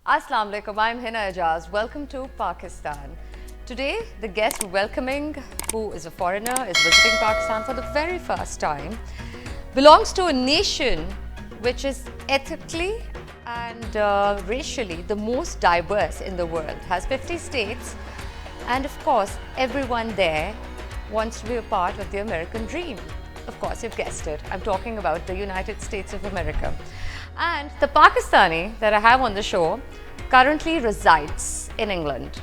Assalamu alaikum, I'm Hina Ijaz. Welcome to Pakistan. Today, the guest we're welcoming, who is a foreigner, is visiting Pakistan for the very first time, belongs to a nation which is ethically and racially the most diverse in the world, has 50 states, and of course, everyone there wants to be a part of the American dream. Of course, you've guessed it. I'm talking about the United States of America. And the Pakistani that I have on the show currently resides in England.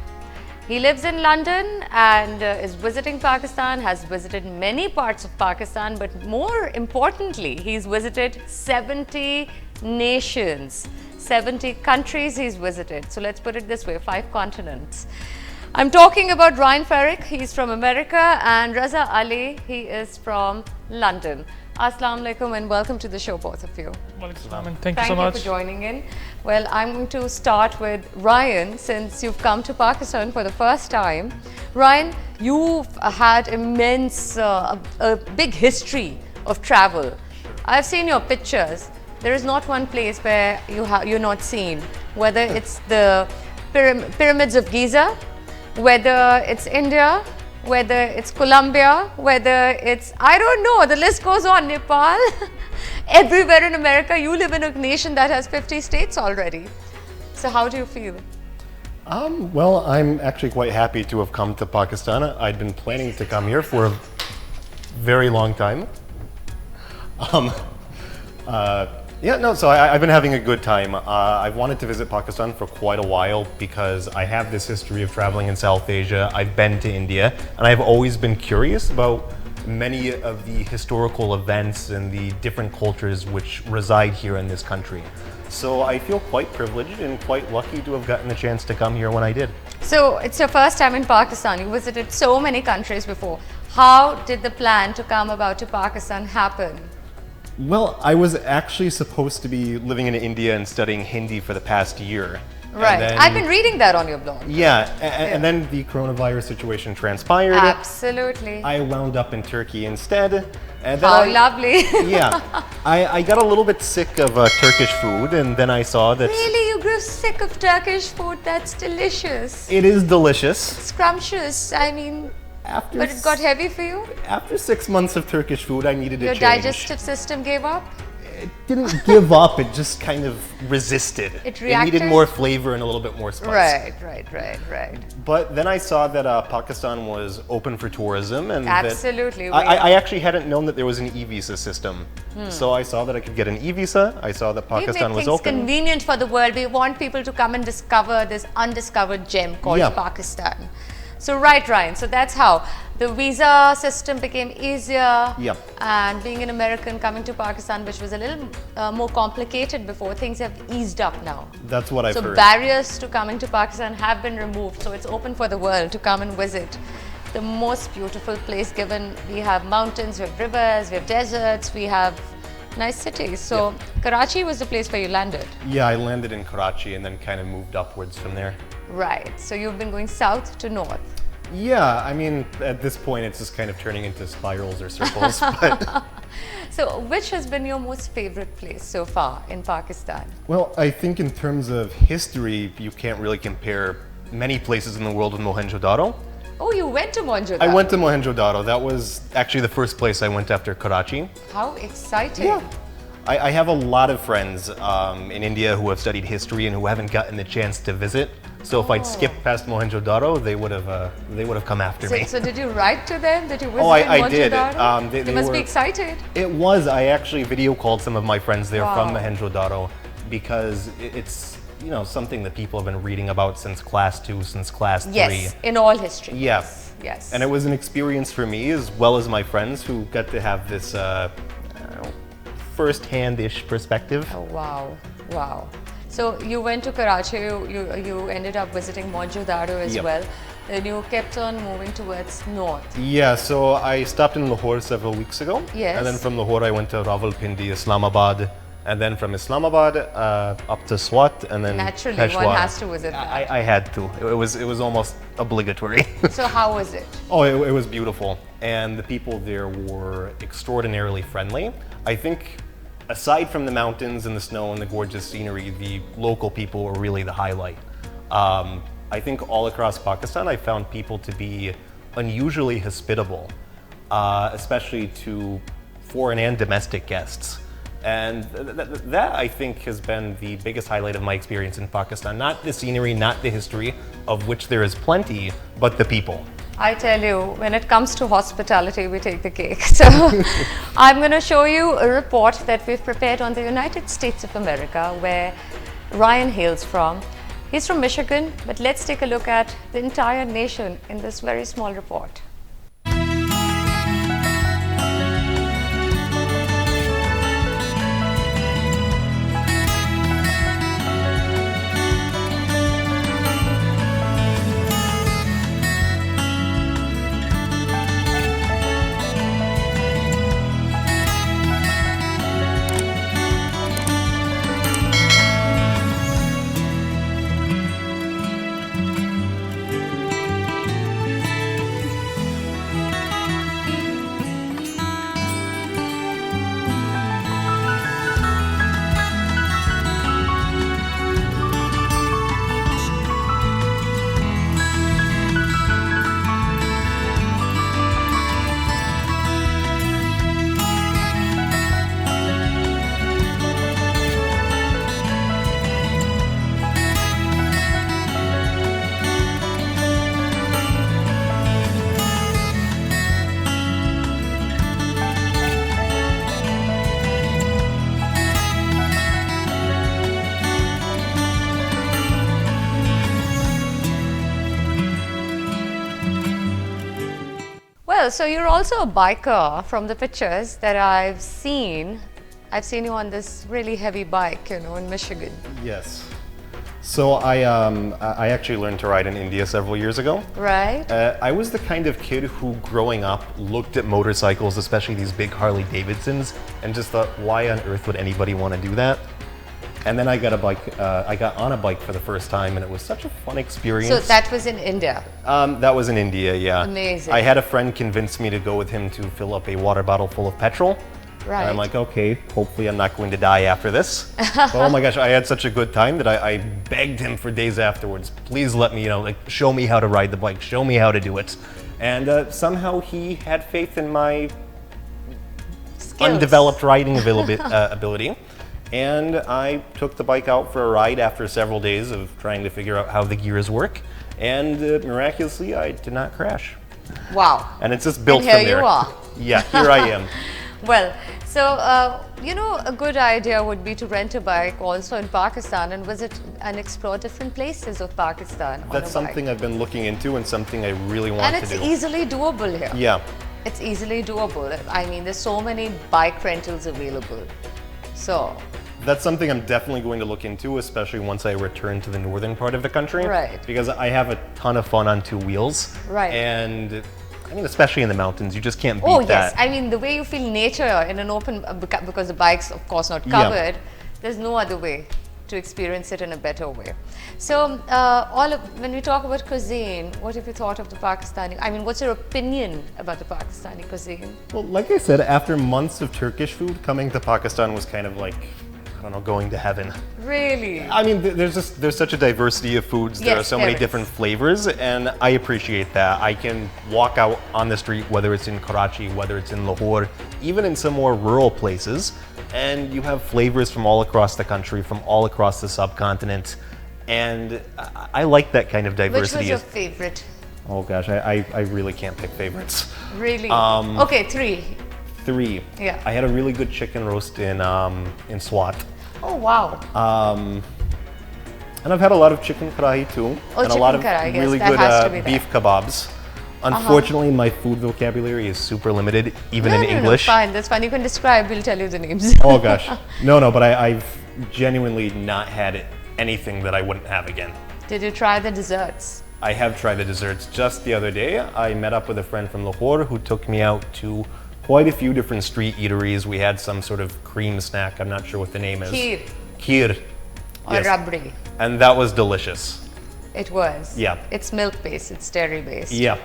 He lives in London and is visiting Pakistan, has visited many parts of Pakistan, but more importantly, he's visited 70 nations, 70 countries he's visited. So let's put it this way, 5 continents. I'm talking about Ryan Ferrick. He's from America, and Raza Ali, he is from London. Assalamu alaikum and welcome to the show, both of you. Thank you so much. Thank you for joining in. Well, I'm going to start with Ryan, since you've come to Pakistan for the first time. Ryan, you've had immense, a big history of travel. I've seen your pictures. There is not one place where you're not seen, whether it's the pyramids of Giza, whether it's India, whether it's Colombia, whether it's, I don't know, the list goes on, Nepal. Everywhere in America, you live in a nation that has 50 states already. So how do you feel? Well, I'm actually quite happy to have come to Pakistan. I'd been planning to come here for a very long time. So I've been having a good time. I've wanted to visit Pakistan for quite a while because I have this history of traveling in South Asia. I've been to India, and I've always been curious about many of the historical events and the different cultures which reside here in this country. So I feel quite privileged and quite lucky to have gotten the chance to come here when I did. So it's your first time in Pakistan. You visited so many countries before. How did the plan to come about to Pakistan happen? Well, I was actually supposed to be living in India and studying Hindi for the past year. Right. I've been reading that on your blog. Yeah, and then the coronavirus situation transpired. Absolutely. I wound up in Turkey instead. And then How lovely. Yeah. I got a little bit sick of Turkish food, and then I saw that... Really? You grew sick of Turkish food? That's delicious. It is delicious. Scrumptious. I mean... But it got heavy for you? After 6 months of Turkish food, I needed a change. Your digestive system gave up? It didn't give up, it just kind of resisted. It reacted? It needed more flavor and a little bit more spice. Right. But then I saw that Pakistan was open for tourism, and absolutely. That I actually hadn't known that there was an e-visa system. So I saw that I could get an e-visa. I saw that Pakistan was open. We make things convenient for the world. We want people to come and discover this undiscovered gem called Pakistan. So right, Ryan, so that's how the visa system became easier. Yep. And being an American coming to Pakistan, which was a little more complicated before, things have eased up now. That's what I've heard. So barriers to coming to Pakistan have been removed. So it's open for the world to come and visit. The most beautiful place, given we have mountains, we have rivers, we have deserts, we have nice cities. So Karachi was the place where you landed. Yeah, I landed in Karachi and then kind of moved upwards from there. Right. So you've been going south to north. Yeah, I mean, at this point, it's just kind of turning into spirals or circles. But so which has been your most favorite place so far in Pakistan? Well, I think in terms of history, you can't really compare many places in the world with Mohenjo-Daro. Oh, you went to Mohenjo-Daro? I went to Mohenjo-Daro. That was actually the first place I went after Karachi. How exciting. Yeah. I have a lot of friends in India who have studied history and who haven't gotten the chance to visit. So if I'd skipped past Mohenjo-Daro, they would have come after me. So did you write to them? Did you visit I did. They must be excited. It was. I actually video called some of my friends there from Mohenjo-Daro because it's something that people have been reading about since class 2, since class 3. Yes, in all history. Yeah. Yes. And it was an experience for me as well as my friends who got to have this first-hand-ish perspective. Oh, wow. So you went to Karachi, you ended up visiting Mohenjo-Daro as well. Then you kept on moving towards north. Yeah, so I stopped in Lahore several weeks ago. Yes. And then from Lahore I went to Rawalpindi, Islamabad. And then from Islamabad up to Swat and then Naturally, Peshawar. one has to visit that. I had to. It was almost obligatory. So how was it? Oh, it was beautiful. And the people there were extraordinarily friendly. I think aside from the mountains and the snow and the gorgeous scenery, the local people were really the highlight. I think all across Pakistan, I found people to be unusually hospitable, especially to foreign and domestic guests. And that, I think, has been the biggest highlight of my experience in Pakistan. Not the scenery, not the history, of which there is plenty, but the people. I tell you, when it comes to hospitality, we take the cake. So I'm going to show you a report that we've prepared on the United States of America, where Ryan hails from. He's from Michigan, but let's take a look at the entire nation in this very small report. Well, so you're also a biker from the pictures that I've seen. I've seen you on this really heavy bike, in Michigan. Yes. So I actually learned to ride in India several years ago. Right. I was the kind of kid who, growing up, looked at motorcycles, especially these big Harley Davidsons, and just thought, why on earth would anybody want to do that? And then I got a bike. I got on a bike for the first time, and it was such a fun experience. So that was in India. That was in India, yeah. Amazing. I had a friend convince me to go with him to fill up a water bottle full of petrol. Right. And I'm like, okay, hopefully I'm not going to die after this. But oh my gosh, I had such a good time that I begged him for days afterwards, please let me, show me how to ride the bike, show me how to do it. And somehow he had faith in my Skills. undeveloped riding ability. And I took the bike out for a ride after several days of trying to figure out how the gears work. And miraculously, I did not crash. Wow. And it's just built And here from there. you are. Yeah, here I am. Well, so, a good idea would be to rent a bike also in Pakistan and visit and explore different places of Pakistan. That's on a bike. something I've been looking into and something I really want And to it's do. easily doable here. Yeah. It's easily doable. I mean, there's so many bike rentals available. So, That's something I'm definitely going to look into, especially once I return to the northern part of the country. Right. Because I have a ton of fun on two wheels. Right. And I mean, especially in the mountains, you just can't beat oh that. yes, I mean the way you feel nature in an open, because the bike's of course not Yeah. covered, there's no other way to experience it in a better way. So when we talk about cuisine, what have you thought of the Pakistani? I mean, what's your opinion about the Pakistani cuisine? Well, like I said, after months of Turkish food, coming to Pakistan was kind of like, I don't know, going to heaven. Really? I mean, there's such a diversity of foods. There are Yes, so many there is. different flavors, and I appreciate that. I can walk out on the street, whether it's in Karachi, whether it's in Lahore, even in some more rural places, and you have flavors from all across the country, from all across the subcontinent, and I like that kind of Which diversity. was your favorite? Oh gosh, I really can't pick favorites. Really? Okay, 3. 3. Yeah. I had a really good chicken roast in Swat. Oh wow. And I've had a lot of chicken karahi too, Oh, and a lot chicken of karahi, yes, really that good has to be there. beef kebabs. Unfortunately, my food vocabulary is super limited, even in English. No, fine, that's fine. You can describe, we'll tell you the names. Oh gosh, no, but I've genuinely not had anything that I wouldn't have again. Did you try the desserts? I have tried the desserts. Just the other day, I met up with a friend from Lahore who took me out to quite a few different street eateries. We had some sort of cream snack. I'm not sure what the name is. Kheer. Kheer. Or Yes. rabdi. And that was delicious. It was. Yeah. It's milk based, it's dairy based. Yeah.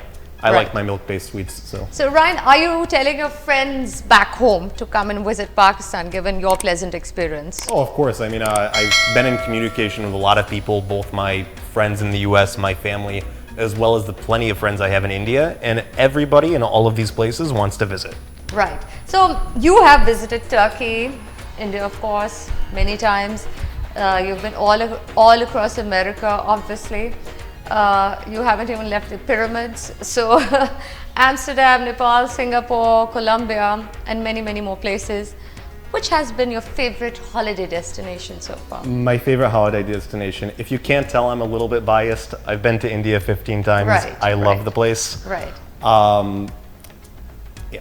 I Right. like my milk-based sweets. So Ryan, are you telling your friends back home to come and visit Pakistan given your pleasant experience? Oh, of course. I mean, I've been in communication with a lot of people, both my friends in the U.S., my family, as well as the plenty of friends I have in India, and everybody in all of these places wants to visit. Right. So you have visited Turkey, India, of course, many times. You've been all across America, obviously. You haven't even left the pyramids. So Amsterdam, Nepal, Singapore, Colombia, and many, many more places. Which has been your favorite holiday destination so far? My favorite holiday destination. If you can't tell, I'm a little bit biased. I've been to India 15 times. Right, I love right. the place. Right. Yeah,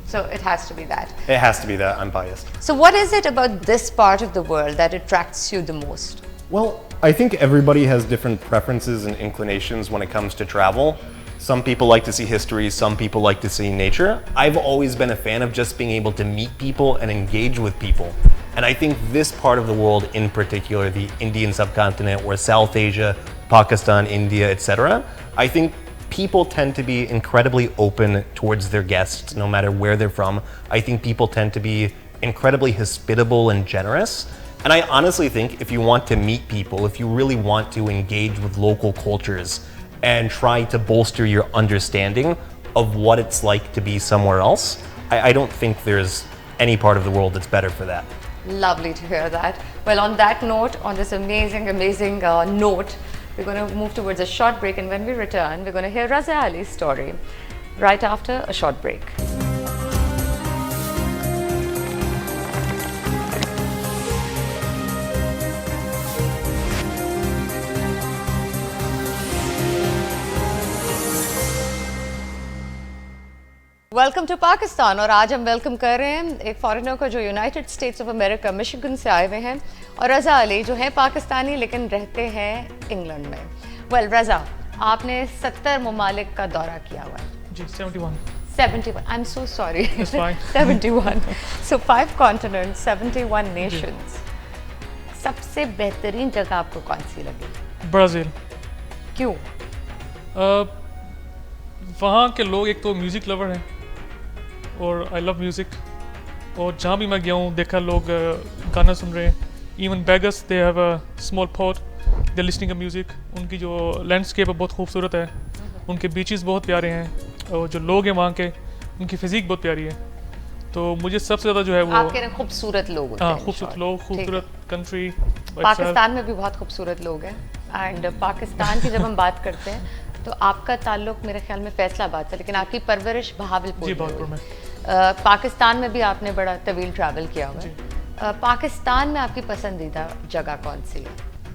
So it has to be that. it has to be that. I'm biased. So what is it about this part of the world that attracts you the most? Well, I think everybody has different preferences and inclinations when it comes to travel. Some people like to see history, some people like to see nature. I've always been a fan of just being able to meet people and engage with people. And I think this part of the world in particular, the Indian subcontinent or South Asia, Pakistan, India, etc., I think people tend to be incredibly open towards their guests no matter where they're from. I think people tend to be incredibly hospitable and generous. And I honestly think if you want to meet people, if you really want to engage with local cultures and try to bolster your understanding of what it's like to be somewhere else, I don't think there's any part of the world that's better for that. Lovely to hear that. Well, on that note, on this amazing note, we're going to move towards a short break, and when we return, we're going to hear Raza Ali's story right after a short break. Welcome to Pakistan और आज हम welcome कर रहे हैं एक foreigner को जो United states of America Michigan से आए हुए हैं और रज़ा अली जो है पाकिस्तानी लेकिन रहते हैं इंग्लैंड में। वेल रज़ा, आपने 70 ममालिक का दौरा किया हुआ है। जी 71 71, I am so sorry. That's fine. 71, so 5 continents, 71 Nations. सबसे बेहतरीन जगह आपको कौन सी लगी? ब्राज़ील। क्यों? वहाँ के लोग एक तो म्यूज़िक लवर हैं और आई लव म्यूज़िक, और जहाँ भी मैं गया हूँ देखा लोग गाना सुन रहे हैं। Even bags they have a small port, they listening a music. उनकी जो लैंडस्केप है बहुत खूबसूरत है, उनके बीचेस बहुत प्यारे हैं और जो लोग हैं वहाँ के उनकी फिज़िक बहुत प्यारी है। तो मुझे सबसे ज़्यादा जो है वो आप कह रहे हैं खूबसूरत लोग होते हैं। खूबसूरत लोग, खूबसूरत कंट्री। पाकिस्तान में भी बहुत खूबसूरत लोग हैं एंड पाकिस्तान की जब हम बात करते हैं तो आपका ताल्लुक मेरे ख्याल में फैसलाबाद से, लेकिन आपकी परवरिश बहावलपुर जी में बहावलपुर में। पाकिस्तान में भी आपने बड़ा तवील ट्रैवल किया हुआ है। पाकिस्तान में आपकी पसंदीदा जगह कौन सी है?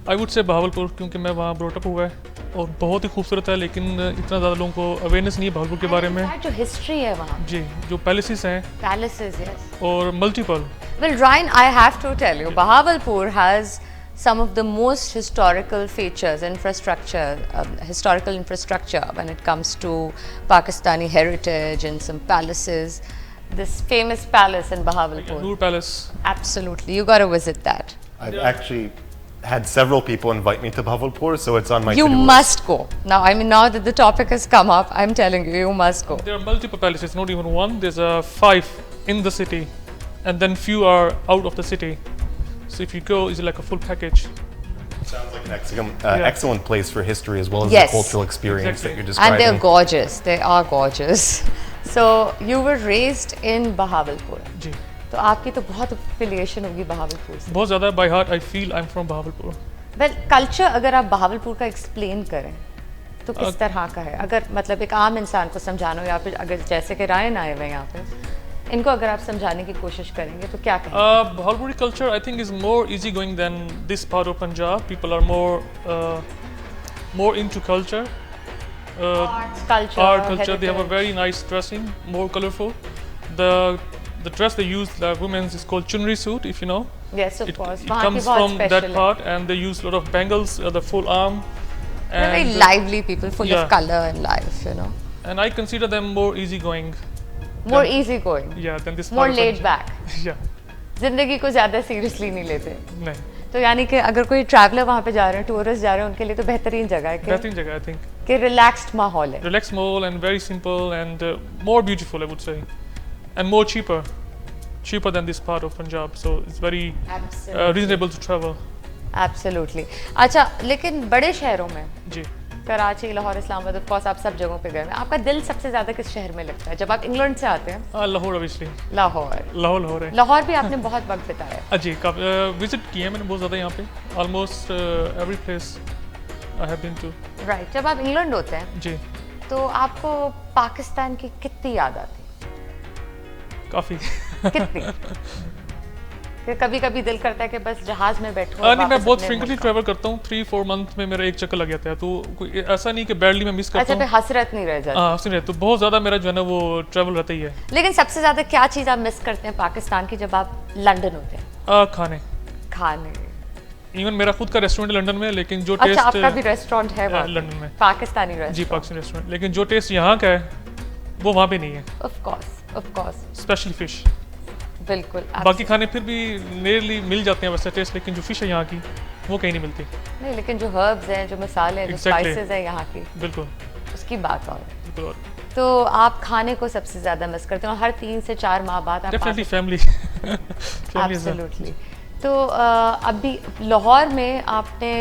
आई वुड से बहावलपुर, क्योंकि मैं वहाँ ब्रॉटअप हुआ है और बहुत ही खूबसूरत है, लेकिन इतना ज़्यादा लोगों को अवेयरनेस नहीं है बहावलपुर के बारे में। जो हिस्ट्री है वहाँ, जी, जो पैलेसेस हैं पैलेसेस, यस, और multiple. Well Ryan, I have to tell you, Bahawalpur has some of the most historical features, historical infrastructure when it comes to Pakistani heritage and some palaces. This famous palace in Bahawalpur. Noor Palace. Absolutely, you got to visit that. I've actually had several people invite me to Bahawalpur, so it's on my You to-do list. must go. Now, I mean, now that the topic has come up, I'm telling you, you must go. There are multiple palaces, not even one. There's 5 in the city, and then few are out of the city. So if you go, it's like a full package. Sounds like an excellent place for history as well as Yes. the cultural experience Exactly. that you're And describing. they're gorgeous. They are gorgeous. So, you were raised in Bahawalpur. जी, तो आपकी तो बहुत affiliation होगी बहावलपुर से। बहुत ज़्यादा by heart I feel I'm from Bahawalpur. Well culture अगर आप बहावलपुर का एक्सप्लेन करें तो किस तरह का है? अगर मतलब एक आम इंसान को समझाना हो, या फिर अगर जैसे कि रायन आए हुए हैं यहाँ पे, इनको अगर आप समझाने की कोशिश करेंगे तो क्या कहेंगे? Bahawalpuri culture I think is more easygoing than this part of Punjab. People are more into culture. Culture, Art, culture. They have a heritage. very nice dressing, more colorful. The dress they use, the women's, is called chunri suit, if you know. Yes, of course. It वहाँ की comes बहुत from that special है। part, and they use a lot of bangles, the full arm. They're very lively people, full yeah. of color and life, you know. And I consider them more easygoing. More easygoing, Yeah, than this. more part of laid Punjab. back. Yeah, जिंदगी को ज़्यादा seriously नहीं लेते। नहीं, तो यानी कि अगर कोई ट्रैवलर वहाँ पे जा रहे हैं, टूरिस्ट जा रहे हैं, उनके लिए तो बेहतरीन जगह है कि बेहतरीन जगह I think. कि relaxed माहौल है. Relaxed mall and very simple and more beautiful, I would say, and more cheaper than this part of Punjab. So it's very Absolutely. reasonable to travel. Absolutely. अच्छा, लेकिन बड़े शहरों में जी. कराची, लाहौर, इस्लामाबाद, ऑफ कोर्स आप सब जगहों पे गए हैं. आपका दिल सबसे ज़्यादा किस शहर में लगता है जब आप इंग्लैंड से आते हैं? Lahore obviously. लाहौर. Lahore है. लाहौर भी आपने बहुत वक्त बिताया. जी, विजिट किए हैं मैंने बहुत ज़्यादा यहाँ पे. Almost every place I have been to. Right. जब आप इंग्लैंड होते हैं जी. तो आपको पाकिस्तान की कितनी याद आती काफ़ी. है? कितनी? कि कभी-कभी दिल करता है कि बस जहाज में बैठूं. नहीं, मैं बहुत फ्रिक्वेंटली ट्रैवल करता हूँ. 3-4 मंथ में मेरा एक चक्कर लग जाता है. तो कोई ऐसा नहीं कि बैडली मैं मिस करता अच्छा, हूँ. पे हसरत नहीं रह जाती. हाँ, सुनिए, तो बहुत ज़्यादा मेरा जो है ना वो ट्रैवल रहता ही है. लेकिन सबसे ज़्यादा क्या चीज़ आप मिस करते हैं पाकिस्तान की जब आप लंदन होते हैं? खाने. खाने. इवन मेरा खुद का रेस्टोरेंट लंदन में, लेकिन जो अच्छा, आपका भी टेस्ट रेस्टोरेंट है वहाँ पे? लंदन में. पाकिस्तानी जी, रेस्टोरेंट. पाकिस्तानी रेस्टोरेंट, लेकिन जो टेस्ट यहाँ का है वो वहाँ पे नहीं है. Of course. Specially fish. बिल्कुल. बाकी खाने फिर भी नियरली मिल जाते हैं वैसे टेस्ट, लेकिन जो फिश है यहाँ की वो कहीं नहीं मिलती. नहीं, लेकिन जो हर्ब्स हैं, जो मसाले हैं, जो Exactly. स्पाइसेस हैं यहाँ की, बिल्कुल. उसकी बात और है. बिल्कुल. तो आप खाने को सबसे ज़्यादा मिस करते हैं और हर 3 से 4 माह बाद आप डेफिनेटली फैमिली. एब्सोल्युटली. तो अभी लाहौर में आपने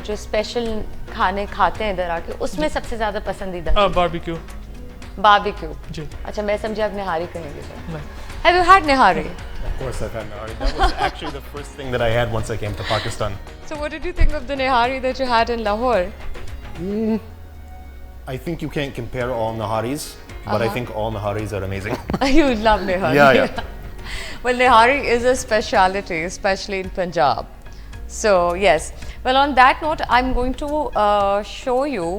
जो स्पेशल खाने खाते हैं इधर आके, उसमें सबसे ज़्यादा पसंदीदा बारबेक्यू. बारबेक्यू. जी. अच्छा, मैं समझी आप निहारी कहेंगे. नहीं. Have you had nihari? Of course, I've had nahari. That was actually the first thing that I had once I came to Pakistan. So what did you think of the nihari that you had in Lahore? I think you can't compare all naharis, but I think all naharis are amazing. You love nihari. Yeah. Well, nihari is a speciality, especially in Punjab. So yes. Well, on that note, I'm going to show you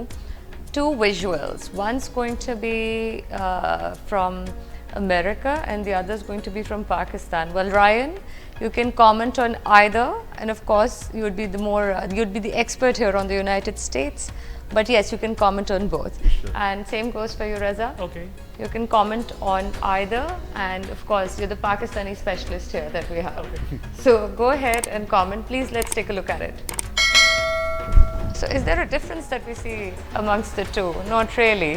2 visuals. One's going to be from America and the other is going to be from Pakistan. Well, Ryan, you can comment on either, and of course you would be you'd be the expert here on the United States, but yes, you can comment on both. Sure. And same goes for you, Raza. Okay. You can comment on either, and of course you're the Pakistani specialist here that we have. Okay. So go ahead and comment, please. Let's take a look at it. So is there a difference that we see amongst the two? Not really.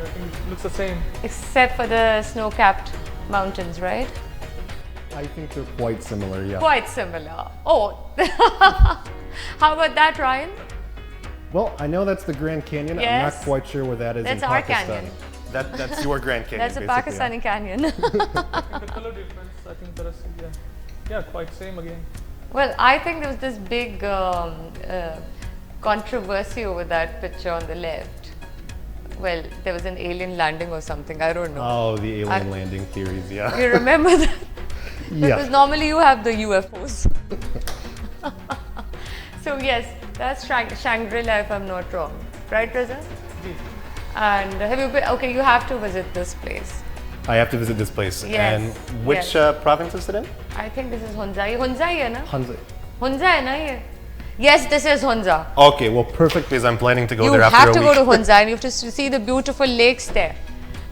I think it looks the same. Except for the snow-capped mountains, right? I think they're quite similar, yeah. Quite similar. Oh, how about that, Ryan? Well, I know that's the Grand Canyon. I'm Yes. not quite sure where that is That's in our Pakistan. canyon. That's your Grand Canyon. That's a basically, Pakistani canyon. The color difference, I think there is, yeah, quite same again. Well, I think there was this big controversy over that picture on the left. Well, there was an alien landing or something. I don't know. Oh, the alien I- landing theories, yeah. You remember that? Because Yeah. normally you have the UFOs. So yes, that's Shangri-La if I'm not wrong. Right, Raza? Ji. And have you been, okay, you have to visit this place. I have to visit this place. Yes, And which yes. province is it in? I think this is Hunza. ये Hunza ही है ना? Hanza. Hunza है ना ये? Yes, this is Hunza. Okay, well, perfect because I'm planning to go You there after have a to week. go to Hunza and you have to see the beautiful lakes there.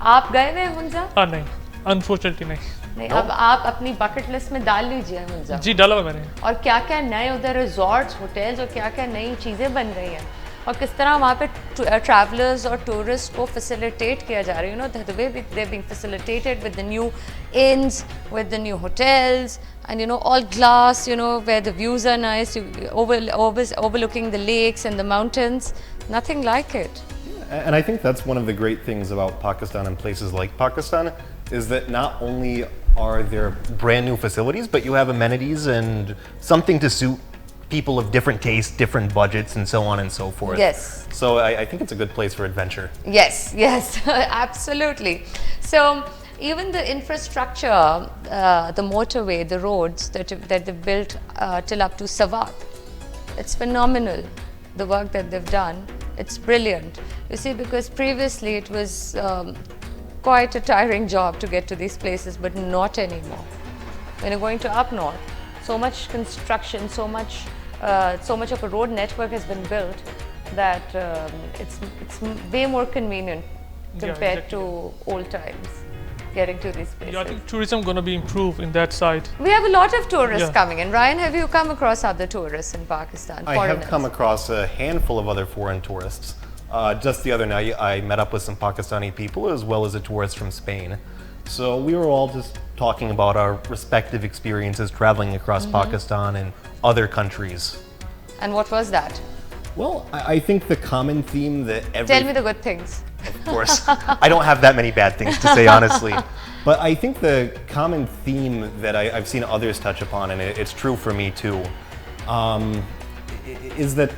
आप गए हुए हैं Hunza? नहीं, unfortunately नहीं. नहीं, अब आप अपनी bucket list में डाल लीजिए Hunza. जी, डाला हुआ मैंने. और क्या क्या नए उधर रिजॉर्ट्स होटल्स और क्या क्या नई चीज़ें बन रही हैं और किस तरह वहाँ पे ट्रैवलर्स और टूरिस्ट को फैसिलिटेट किया जा रहा है. You know the way they being facilitated with the new inns, with the new hotels, and you know, all glass, you know, where the views are nice, overlooking the lakes and the mountains. Nothing like it. And I think that's one of the great things about Pakistan and places like Pakistan is that not only are there brand new facilities, but you have amenities and something to suit people of different tastes, different budgets, and so on and so forth. Yes. So I think it's a good place for adventure. Yes, yes, absolutely. So even the infrastructure, the motorway, the roads that they've built till up to Sawat, it's phenomenal. The work that they've done, it's brilliant. You see, because previously it was quite a tiring job to get to these places, but not anymore. When you're going to up north, so much construction, so much of a road network has been built that it's way more convenient compared exactly. to old times getting to these places. Yeah, I think tourism going to be improved in that side. We have a lot of tourists Yeah. coming in. Ryan, have you come across other tourists in Pakistan? I have Foreigners? come across a handful of other foreign tourists. Just the other night, I met up with some Pakistani people as well as a tourist from Spain. So we were all just talking about our respective experiences traveling across Pakistan and other countries. And what was that? Well, I think the common theme that Tell me the good things. Of course, I don't have that many bad things to say, honestly. But I think the common theme that I've seen others touch upon, and it's true for me too, is that,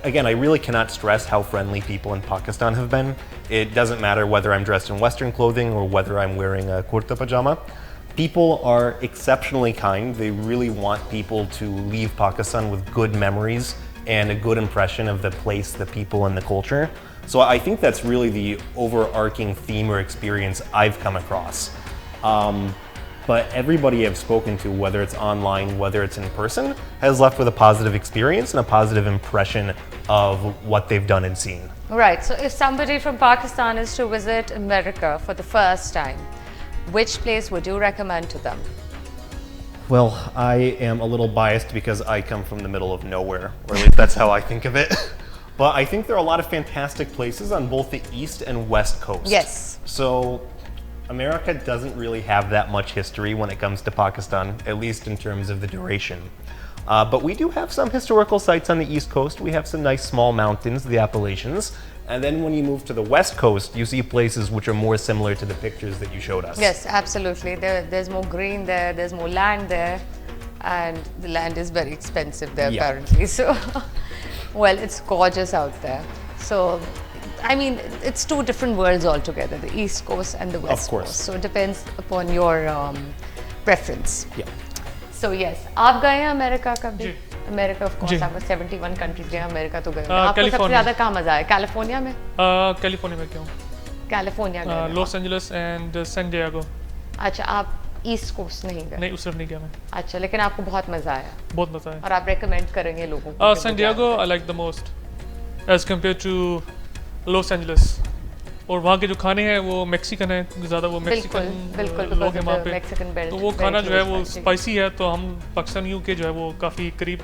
again, I really cannot stress how friendly people in Pakistan have been. It doesn't matter whether I'm dressed in Western clothing or whether I'm wearing a kurta pajama. People are exceptionally kind. They really want people to leave Pakistan with good memories and a good impression of the place, the people, and the culture. So I think that's really the overarching theme or experience I've come across. But everybody I've spoken to, whether it's online, whether it's in person, has left with a positive experience and a positive impression of what they've done and seen. Right, so if somebody from Pakistan is to visit America for the first time, which place would you recommend to them? Well, I am a little biased because I come from the middle of nowhere, or at least that's how I think of it. But I think there are a lot of fantastic places on both the East and West Coast. Yes. So America doesn't really have that much history when it comes to Pakistan, at least in terms of the duration. But we do have some historical sites on the East Coast. We have some nice small mountains, the Appalachians. And then when you move to the West Coast, you see places which are more similar to the pictures that you showed us. Yes, absolutely. There's more green there, there's more land there, and the land is very expensive there Yeah. apparently. So, well, it's gorgeous out there. So, I mean, it's two different worlds altogether, the East Coast and the West course. Coast. So it depends upon your preference. Yeah. So yes, आप गए हैं America कभी? जी। America of course जी। आप 71 countries गए, America तो गए होंगे। आपको सबसे कैलिफोर्निया। ज्यादा कहाँ मजा आया? कैलिफोर्निया में? कैलिफोर्निया में क्यों? कैलिफोर्निया गए हैं। Los Angeles and San Diego. अच्छा, आप ईस्ट कोस्ट नहीं गए? नहीं, उस तरफ नहीं गया मैं। अच्छा, लेकिन आपको बहुत मजा आया बहुत मजा आया। और आप रेकमेंड करेंगे लोगों को? San Diego I like the most as compared to Los Angeles. और वहाँ के जो खाने हैं वो मैक्सिकन है, ज़्यादा वो मैक्सिकन लोग हैं वहाँ पे, तो वो खाना जो है वो स्पाइसी है, तो हम पाकिस्तानियों के जो है वो काफ़ी करीब।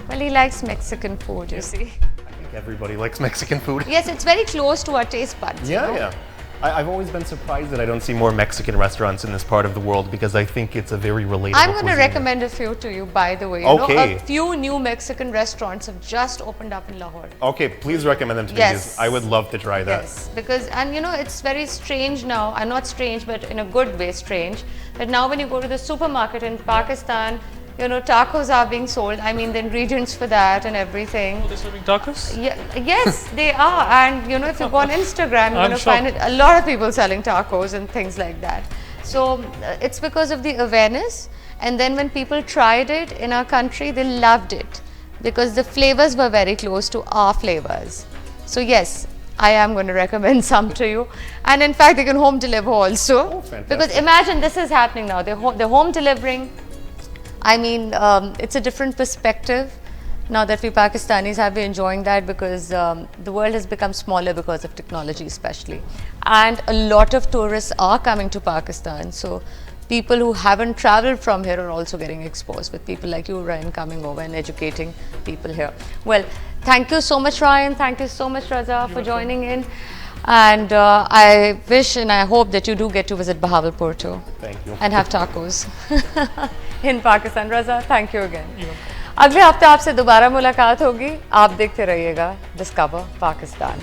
Well, he likes Mexican food, you see. I think everybody likes Mexican food. Yes, it's very close to our taste buds. Yeah, yeah. I've always been surprised that I don't see more Mexican restaurants in this part of the world because I think it's a very relatable I'm going to cuisine. recommend a few to you, by the way. You know, Okay. a few new Mexican restaurants have just opened up in Lahore. Okay, please recommend them to me Yes. because I would love to try that. Yes, because, and you know, it's very strange now, not strange, but in a good way strange, that now when you go to the supermarket in Pakistan, you know, tacos are being sold. I mean, the ingredients for that and everything. They're serving tacos? Yeah, yes, they are. And you know, if you go on Instagram, you're I'm going to find shocked. a lot of people selling tacos and things like that. So it's because of the awareness. And then when people tried it in our country, they loved it because the flavors were very close to our flavors. So yes, I am going to recommend some to you. And in fact, they can home deliver also. Oh, fantastic. Because imagine this is happening now. They're home delivering. I mean, it's a different perspective now that we Pakistanis have been enjoying that because the world has become smaller because of technology especially. And a lot of tourists are coming to Pakistan. So people who haven't traveled from here are also getting exposed with people like you, Ryan, coming over and educating people here. Well, thank you so much, Ryan. Thank you so much, Raza, for joining in. And I wish and I hope that you do get to visit Bahawalpur too. Thank you. And have tacos in Pakistan. Raza, thank you again. अगले हफ्ते आपसे दोबारा मुलाकात होगी। आप देखते रहिएगा discover Pakistan.